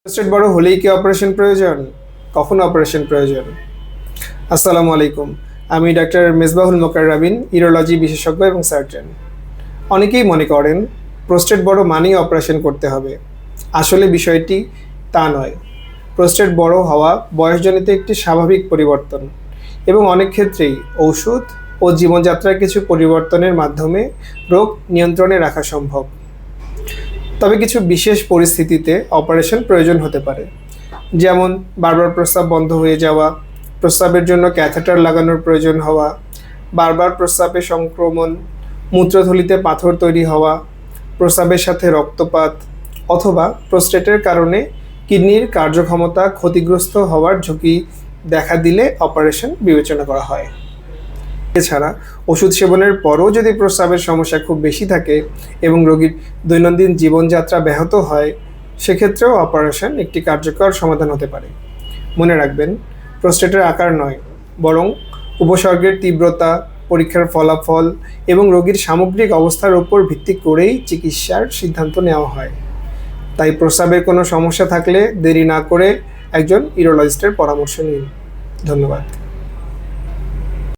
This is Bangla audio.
প্রোস্টেট বড় হলেই কি অপারেশন প্রয়োজন? কখন অপারেশন প্রয়োজন? আসসালামু আলাইকুম। আমি ডাক্তার মেজবাহুল মোকাররাবিন, ইউরোলজি বিশেষজ্ঞ এবং সার্জন। অনেকেই মনে করেন প্রোস্টেট বড় মানেই অপারেশন করতে হবে। আসলে বিষয়টি তা নয়। প্রোস্টেট বড় হওয়া বয়সজনিত একটি স্বাভাবিক পরিবর্তন এবং অনেক ক্ষেত্রেই ঔষধ ও জীবনযাত্রার কিছু পরিবর্তনের মাধ্যমে রোগ নিয়ন্ত্রণে রাখা সম্ভব। তবে কিছু বিশেষ পরিস্থিতিতে অপারেশন প্রয়োজন হতে পারে, যেমন বারবার প্রস্রাব বন্ধ হয়ে যাওয়া, প্রস্রাবের জন্য ক্যাথেটার লাগানোর প্রয়োজন হওয়া, বারবার প্রস্রাবে সংক্রমণ, মূত্রথলিতে পাথর তৈরি হওয়া, প্রস্রাবের সাথে রক্তপাত, অথবা প্রোস্টেটের কারণে কিডনির কার্যক্ষমতা ক্ষতিগ্রস্ত হওয়ার ঝুঁকি দেখা দিলে অপারেশন বিবেচনা করা হয়। এছাড়া ওষুধ সেবনের পরও যদি প্রস্রাবের সমস্যা খুব বেশি থাকে এবং রোগীর দৈনন্দিন জীবনযাত্রা ব্যাহত হয়, সেক্ষেত্রেও অপারেশন একটি কার্যকর সমাধান হতে পারে। মনে রাখবেন, প্রোস্টেটের আকার নয়, বরং উপসর্গের তীব্রতা, পরীক্ষার ফলাফল এবং রোগীর সামগ্রিক অবস্থার উপর ভিত্তি করেই চিকিৎসার সিদ্ধান্ত নেওয়া হয়। তাই প্রস্রাবের কোনো সমস্যা থাকলে দেরি না করে একজন ইউরোলজিস্টের পরামর্শ নিন। ধন্যবাদ।